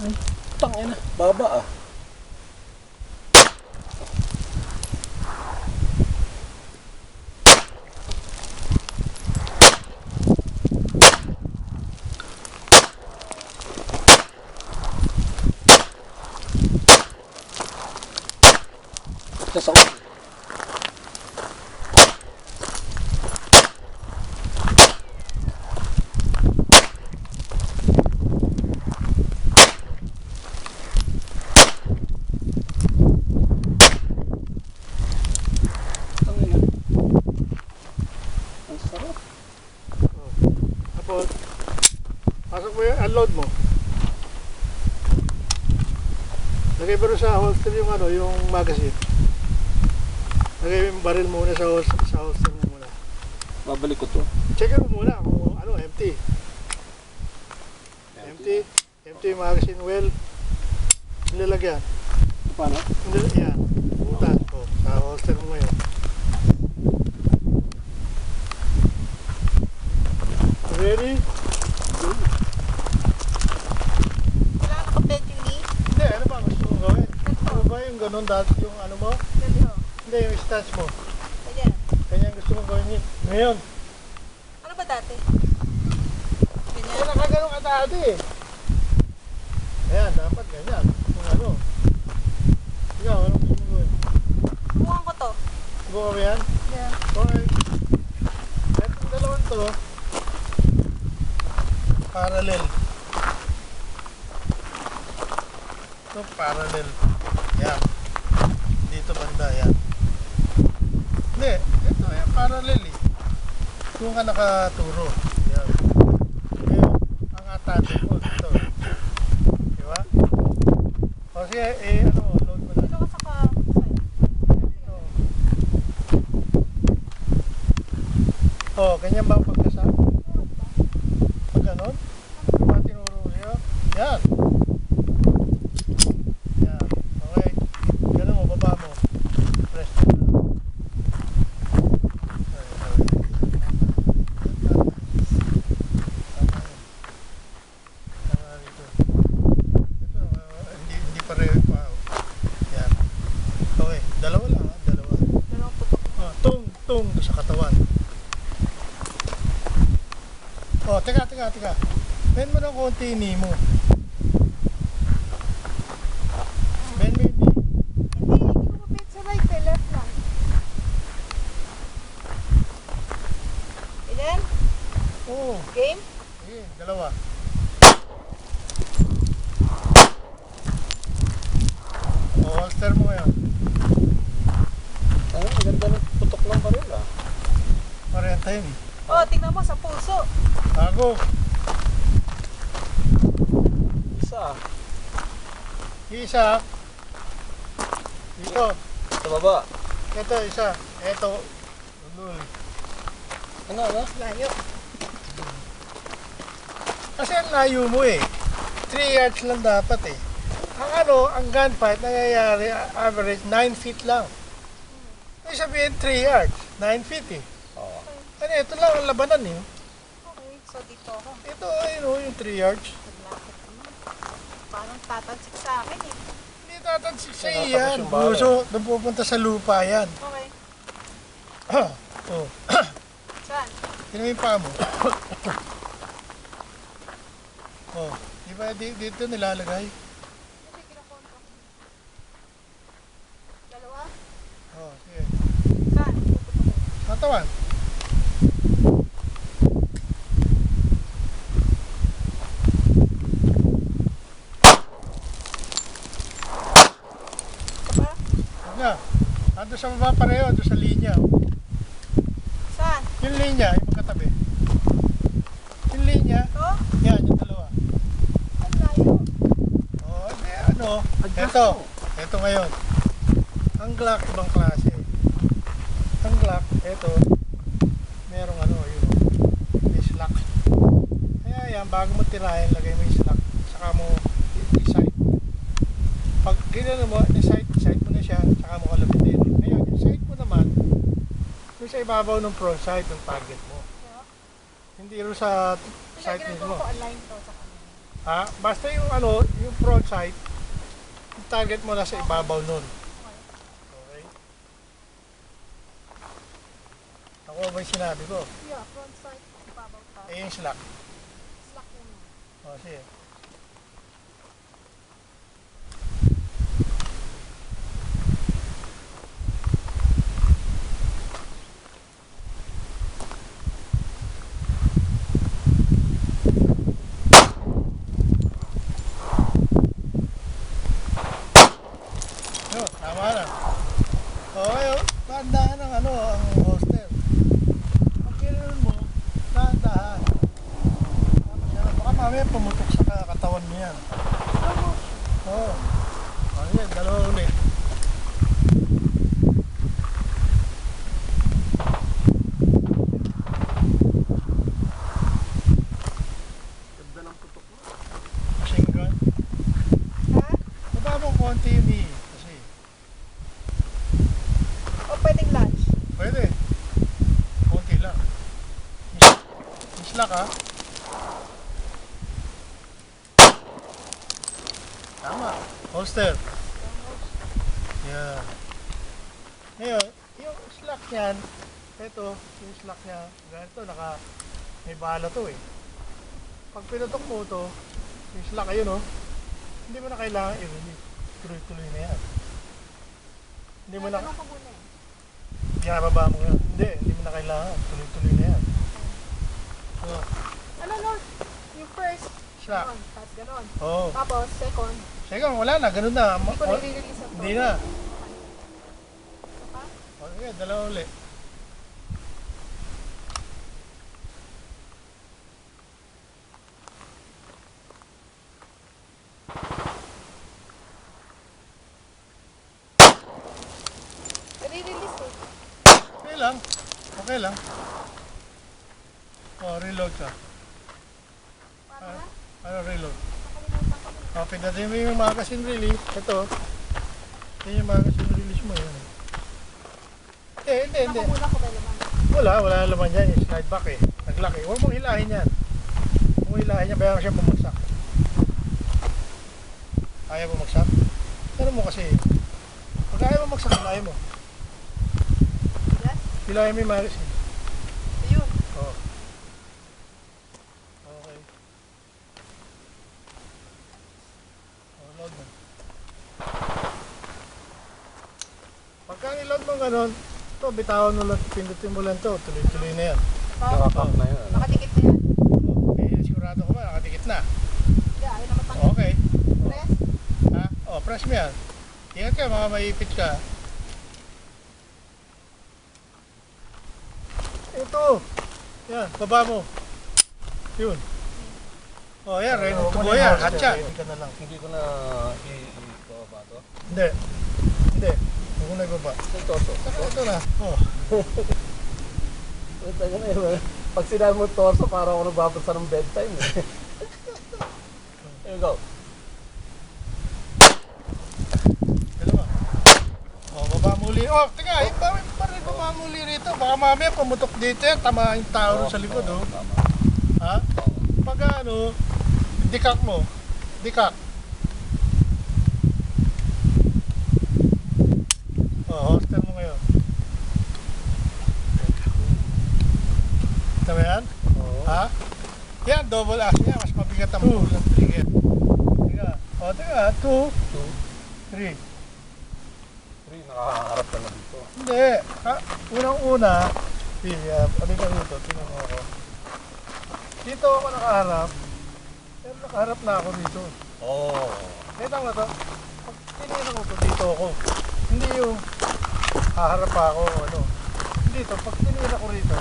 Ay, tangina. Baba ah. Sa ulo. Pasok mo yun, unload mo. Lagay mo rin sa holster yung ano, yung magazine. Lagay yung baril muna sa holster mo muna. Babalik ko to. Check mo muna kung ano, empty. Empty yung magazine well. Nilalagyan. Paano? Yan. Butas. O, sa holster mo ngayon. Ready? Wala nakaped yung knee? Hindi, ano ba gusto mong gawin? Ano ba yung ganun dati yung ano mo? Ganito. Hindi, yung stance mo. Ganyan. Kanya gusto mong gawin yun. Ngayon. Ano ba dati? Ganyan. Kaya nakaganon ka dati eh. Ayan, dapat ganyan. Kung ano. Ikaw, anong gusto mong gawin? Bukan ko to. Buka ba yan? Yeah. Okay. Itong dalawang to, parallel. Ito, parallel. Yan. Dito banda, yan. Hindi, ito yung parallel eh. Kung ka nakaturo. Yan. Ngayon, ang atake mo dito. Diba? O sige, ano, load mo na. Dito ka sa side. Ito. Oh, ganyan ba ang pagkasa? Pag ganon? Diba tinuro siya? Yan. Yan. Okay. Ganun mo, baba mo. Press mo. Tama rito. Ito, hindi pareho pa. Yan. Okay. Dalawa lang ha. Dalawa. Dalawang putok. Tung sa katawan. Oh, teka. Bend mo ng konti yung knee mo. Bend mo yung knee. Hindi ko mapit sa right eh. Left lang. Ilan? Oo. Game? Sige, dalawa. Oh, holster mo ngayon. Ay, ang ganda ng putok ng baril ah. Parenta yun eh. Oh, tingnan mo sa puso. Tago. Isa. Isa. Dito. Sa baba. Ito, isa. Ito. Ulul. Ano? Layo. Kasi ang layo mo eh. 3 yards lang dapat eh. Ang ano, ang gunfight nangyayari average 9 feet lang. Ibig sabihin 3 yards, 9 feet eh. Oo. Ano, ito lang ang labanan eh. Okay, so dito ako. Ito ayun oh, yung 3 yards. Naglapit naman. Parang tatansik sa akin eh. Hindi tatansik sa Nakatapos iyan. yung bala. Buso, doon pupunta sa lupa yan. Okay. Oh. Saan? Yun yung paa mo. Oh, di ba dito nilalagay? Hindi kinakontra ko. Dalawa? Oh, sige. Saan? Puputok ko. Katawan. Ito ba? Huwag na. Ando sa baba pareho, ando sa linya. Saan? Yung linya, yung magkatabi. Yung linya, Ito? yan, yung dalawa. Ang layo. Oh, hindi, ano. Ito ngayon. Ang Glock, ibang klase. Ang Glock, ito, merong ano, yun, may slack. Kaya yan, bago mo tirahin, lagay mo yung slack. Saka mo i-sight. Pag ginano mo, i-sight mo na siya, saka mo kalabitin. Ngayon, yung sight mo naman, yung sa ibabaw ng front sight, ng target mo. Yeah. Hindi rin sa Kaya sight ginagawa mismo. ko align to sa kanila. Basta yung ano, yung front sight, yung target mo nasa ibabaw nun. Okay? Ako ba yung sinabi ko? Yeah, front sight. Ibabaw pa. Eh yung slack. Slack yun. O, sige. Yun, tama na. Okay, tandaan ang ano, ang hostel. Pag ganoon mo, tandaan. Baka mamaya pumutok sa katawan mo yan. Oo. Ano yan, dalawa ulit. Ganda ng putok mo. Machine gun. Ha? Baba mo konti yung knee. Kasi, O pwedeng lunch? pwede. Konti lang. Yung slack ha. Tama. Holster. Yan. Ngayon, yung slack niyan, ito, yung slack niya, ganito, may bala to eh. Pag pinutok mo to, yung slack ayun oh, hindi mo na kailangan i-release. Tuloy-tuloy na yan. Hindi mo na, Tanong ko muna eh. ginababa mo yan. Hindi mo na kailangan. Tuloy-tuloy na yan. So, Ano no? Yung first, slack. ganon. Tapos ganon. Oo. Tapos second, Second, wala na, ganun na. hindi ko nire-release ang Hindi na. Ha? O, sige, dalawa ulit. Nire-release eh. Okay lang. Okay lang. O, reload ka. Paano na? Ano reload? Nakalimutan ko na. O, pinatay mo yung magazine release. Ito. Yan yung magazine release mo. Yan. Hindi. Ako muna ko may laman. Wala laman yan. Yung slide back eh. Nag-lock eh. Huwag mong hilahin yan. Huwag mong hilahin yan. Bayan siya bumagsak. Ayaw bumagsak? Ano mo kasi? Pag ayaw bumagsak, hilahin mo. Yes? Hilahin mo yung magazine. Ayun. Oo. Okay. Load mo. Pagka niload mo ganun, ito, bitawan mo lang, pindutin mo lang ito, tuloy-tuloy na yan. Nakapap na yun. Nakadikit na yan. Okay, sigurado ko ba, nakadikit na. Hindi, ayaw na matanggal. Okay. Press. Ha? Oh, press mo yan. Ingat ka, mga maipit ka. Ito. Yan, baba mo. Yun. Oh, yan, ready to go yan. Hatcha. Hindi ka na lang. Hindi ko na i-baba to. Hindi. Huwag mo na ibaba. Ito. Saka ito na. Oh. Ito na yun. Pag sinabi mo torso, parang ako nagbabasa ng bedtime eh. Here we go. Dalawa. Oh, baba muli. Oh, teka, baba muli rito. Baka mamaya pumutok dito yan. Tama yung tao sa likod, oh. Tama. Ha? Pag ano, dikak mo. Dikak. Oh, holster mo ngayon. Tama yan? Oo. Ha? Yan, double action yan. Mas mabigat ang pull ng trigger. Teka. O, teka. 2, 3. 3, nakakaharap ka na dito. Hindi. Ha? Unang-una, ano ka rito? Tingnan mo ako. Dito ako nakaharap. Pero nakaharap na ako dito. Oo. Kita mo to? Pag tinira ko to, dito ako. Hindi yung haharap pa ako, ano. Dito, pag tinira ko rito,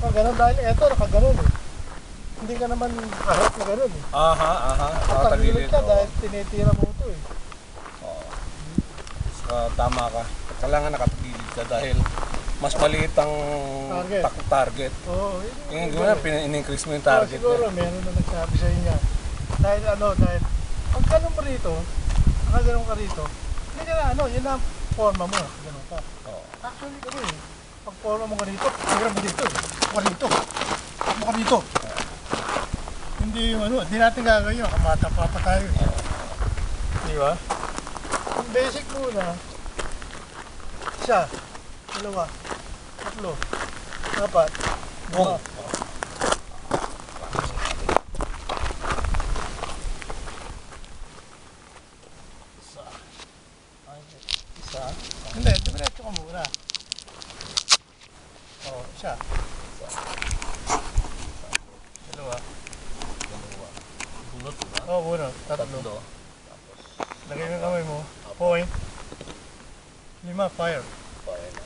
ganun dahil eto, nakaganon eh. Hindi ka naman harap na ganun eh. Aha. Tatagilid ka dahil tinitira mo ito eh. Oo. Tama ka. Kailangan nakatagilid ka dahil mas maliit ang target. Oo. Yung gano'n, in-increase mo yung target siguro meron na nagsabi sa inyo. Dahil pag ganun mo rito, nakaganon ka rito, hindi ka na yun ang forma mo. Ganun ka. Oo. Actually kami eh, pag forma mo ganito, siguro mo dito. Ako dito. Ako dito. Hindi yung ano, hindi natin gagawin yun. Kamatapa pa tayo. Di ba? Ang basic muna. Isa, dalawa, tatlo, apat, lima. Isa. Hindi, diretso ka muna. Oo, isa. Dalawa. Bunot, diba? Oo, muna. Tatlo. Tatlo. Lagay mo yung kamay mo. Point. 5, fire. Fire na.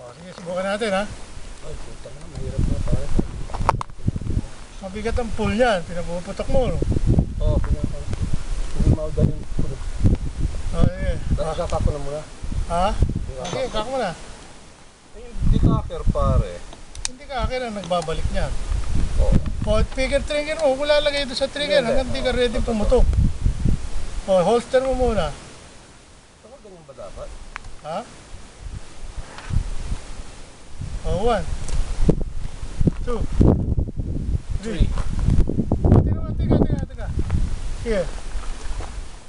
O, sige, subukan natin ha. Ay, puta na. Mahirap na pare. Mabigat ang pull niyan. Pinapuputok mo. No? Oo, pinaka. Hindi maudan yung puno. O, sige. Dahil kakako na muna. Ha? Sige, kaka mo na. Hindi kaker pare. Hindi ka akin ang nagbabalik niyan. Oo. O, trigger mo. Kung lalagay ito sa trigger Hindi, hanggang di ka ready pumutok. O, holster mo muna. Ako ganyan ba dapat? Ha? O, 1, 2, 3. 3. Teka. Sige.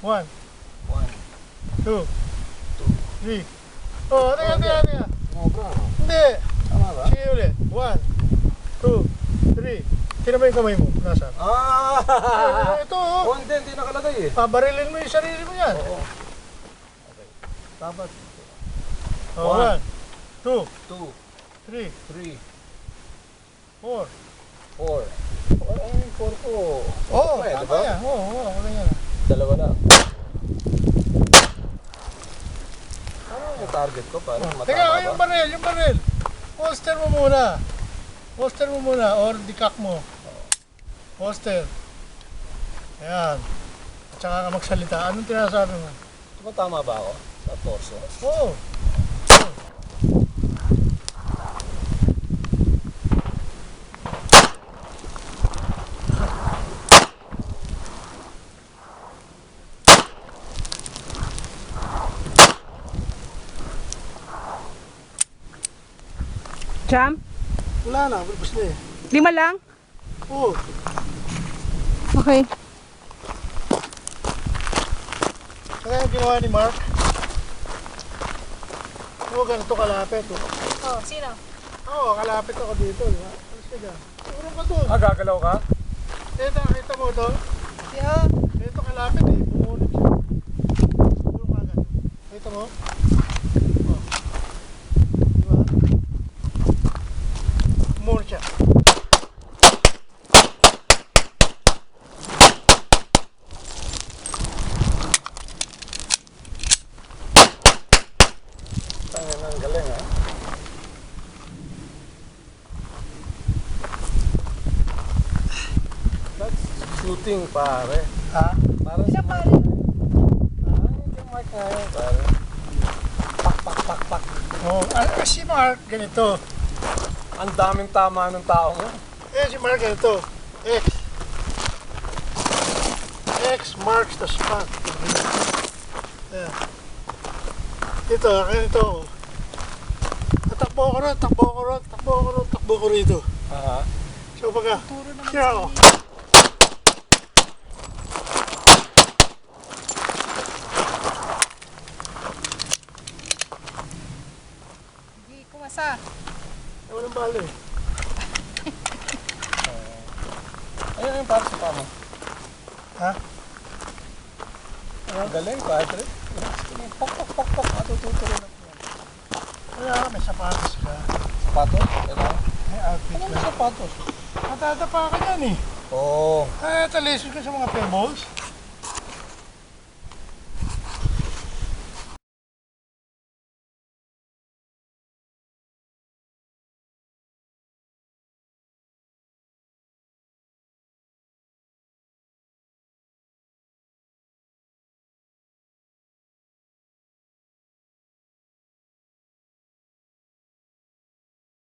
1, 1. 2, 3. Oh, teka. Sobra. Hindi. Tama ba? Sige ulit. 1, 2, 3. Tingnan mo yung kamay mo. Nasaan? Ito, oh. Oh, hindi nakalagay eh. Pabarilin mo yung sarili mo yan. Oo. Okay. Dapat. Oh, 1, 2, 2, 3, 3, 4. 4. Ay, 4 ko. Oo, Okay, tama diba? yan. Oo, ganyan. Dalawa lang. Ano yung target ko para matama Teka, ba? yung baril. Holster mo muna. Or dikak mo. Holster. Ayan. At saka ka magsalita. Anong tinasabi mo? Tama ba ako? Sa torso? Oo. Jam? Wala na, bulbos na eh. 5 lang? Oo. Okay. Saka yung ginawa ni Mark. Oo, ganito kalapit. Oh, sino? Oo, kalapit ako dito. Diba? Alis ka dyan. Urong ka doon. Gagalaw ka? Kita mo to? Yeah. Ito kalapit eh. Bumunod siya. Urong ka agad. Kita mo? Oh. Diba? Bumunod siya. Tangin ang galing ha? That's shooting pare. Ha? Para sa pare? hindi mark ngayon pare. Pak. Oo. Si Mark, ganito. Ang daming tama ng tao mo. Si Mark, ganito. X marks the spot. Ayan. Ito, ganito. Takbo ko rito. Aha. So pagka, siya ako. Hindi kumasa. Walang balo eh. Ayun yung para sa pamo. Ha? Ang galing pare. Pak. Matututuloy na po yan. Wala, may sapatos ka. Sapatos? Kailangan? May outfit Ano ka. yung sapatos? Matadapa ka dyan eh. Oo. Ay, talisin ko sa mga pebbles.